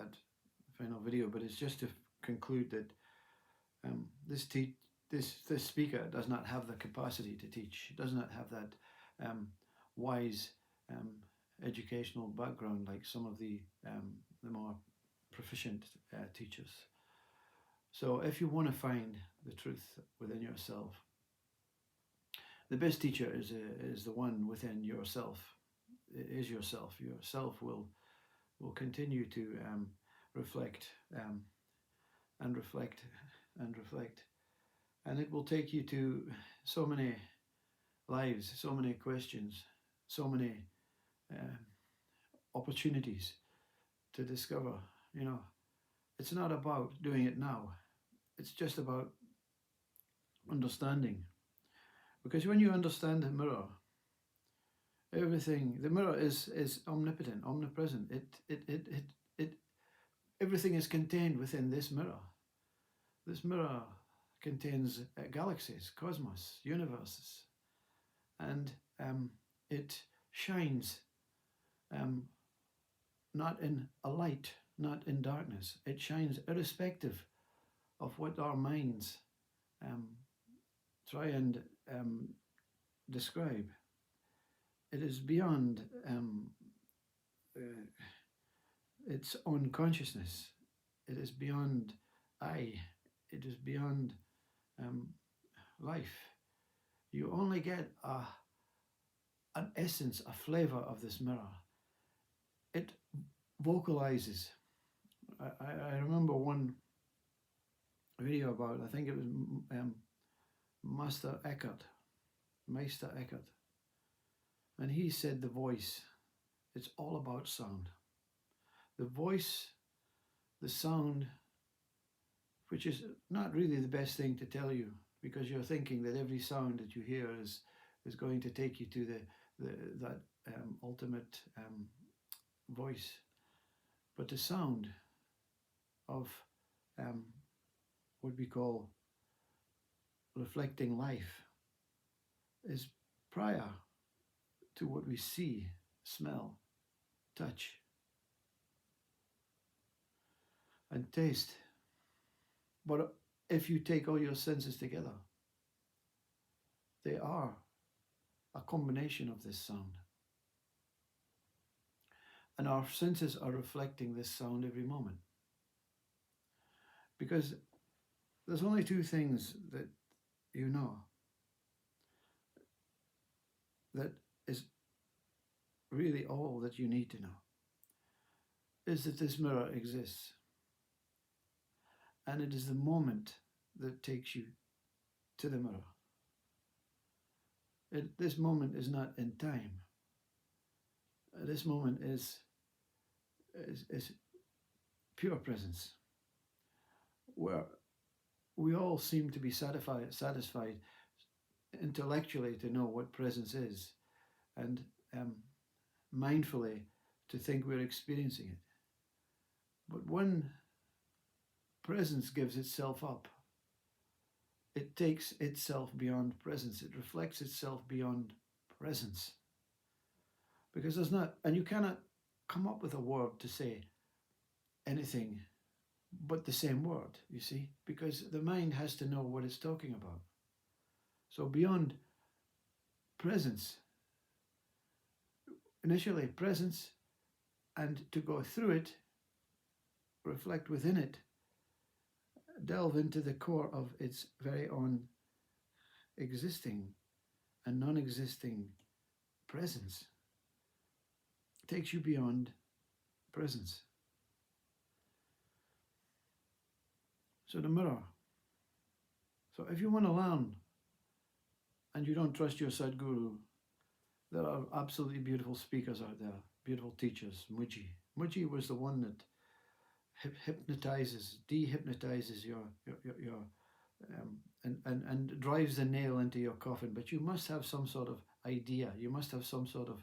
that final video, but it's just to conclude that this speaker does not have the capacity to teach. Does not have that wise educational background like some of the more proficient teachers. So if you want to find the truth within yourself, the best teacher is the one within yourself. It is yourself. Yourself will continue to reflect and reflect and reflect, and it will take you to so many lives, so many questions, so many opportunities to discover. You know, it's not about doing it now. It's just about understanding. Because when you understand the mirror, everything, the mirror is omnipotent, omnipresent. Everything is contained within this mirror. This mirror contains galaxies, cosmos, universes, and it shines not in a light, not in darkness. It shines irrespective of what our minds try and describe. It is beyond its own consciousness. It is beyond I. It is beyond life. You only get an essence, a flavor of this mirror. It vocalizes. I remember one video about, I think it was Meister Eckhart, and he said the voice, it's all about sound. The voice, the sound, which is not really the best thing to tell you, because you're thinking that every sound that you hear is going to take you to that ultimate voice. But the sound of what we call reflecting life is prior to what we see, smell, touch, and taste. But if you take all your senses together, they are a combination of this sound. And our senses are reflecting this sound every moment. Because there's only two things that you know. That is really all that you need to know. Is that this mirror exists. And it is the moment that takes you to the mirror. This moment is not in time. This moment is pure presence, where we all seem to be satisfied intellectually to know what presence is, and mindfully to think we're experiencing it. But when presence gives itself up, it takes itself beyond presence. It reflects itself beyond presence. Because there's not, and you cannot come up with a word to say anything but the same word, you see, because the mind has to know what it's talking about. So beyond presence, initially presence, and to go through it, reflect within it, delve into the core of its very own existing and non-existing presence, takes you beyond presence. So the mirror. So if you want to learn and you don't trust your Sadguru, there are absolutely beautiful speakers out there, beautiful teachers. Muji was the one that hypnotizes, dehypnotizes your and drives the nail into your coffin. But you must have some sort of idea. You must have some sort of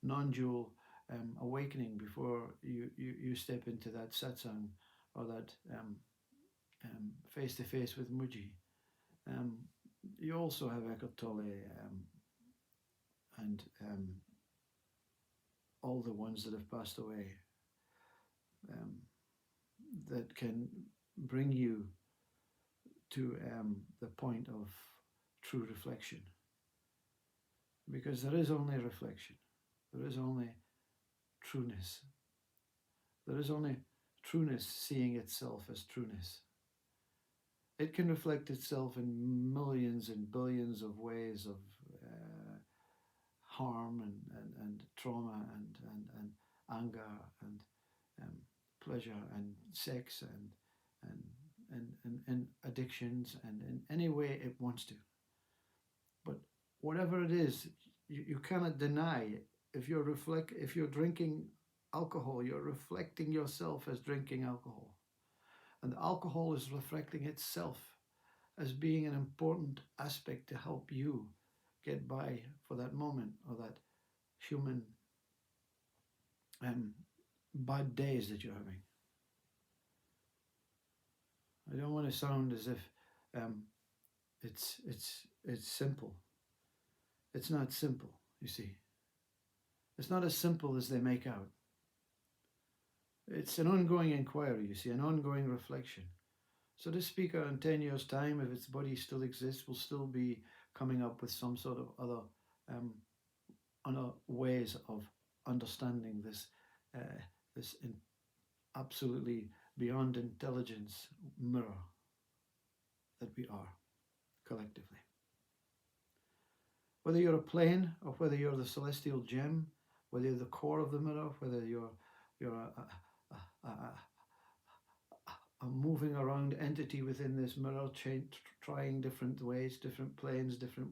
non-dual awakening before you step into that satsang or that face-to-face with Muji. You also have Eckhart Tolle and all the ones that have passed away. that can bring you to the point of true reflection. Because there is only reflection. There is only trueness. There is only trueness seeing itself as trueness. It can reflect itself in millions and billions of ways of harm and trauma and anger and pleasure and sex and addictions and in any way it wants to. But whatever it is, you cannot deny. If you're drinking alcohol, you're reflecting yourself as drinking alcohol. And alcohol is reflecting itself as being an important aspect to help you get by for that moment or that human bad days that you're having. I don't want to sound as if it's simple. It's not simple, you see. It's not as simple as they make out. It's an ongoing inquiry, you see, an ongoing reflection. So this speaker in 10 years' time, if its body still exists, will still be coming up with some sort of other ways of understanding this absolutely beyond intelligence mirror that we are collectively. Whether you're a plane or whether you're the celestial gem, whether you're the core of the mirror, whether you're a moving around entity within this mirror, trying different ways, different planes, different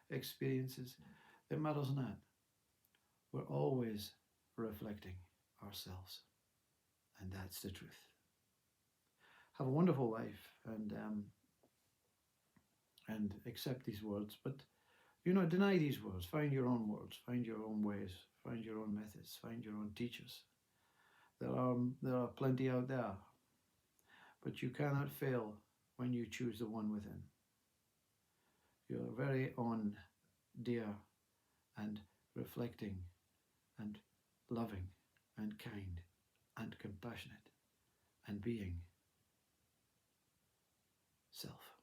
experiences, it matters not. We're always reflecting ourselves, and that's the truth. Have a wonderful life and accept these words, but deny these words. Find your own words, find your own ways, find your own methods, find your own teachers. There are plenty out there, but you cannot fail when you choose the one within. Your very own dear and reflecting and loving and kind and compassionate and being self.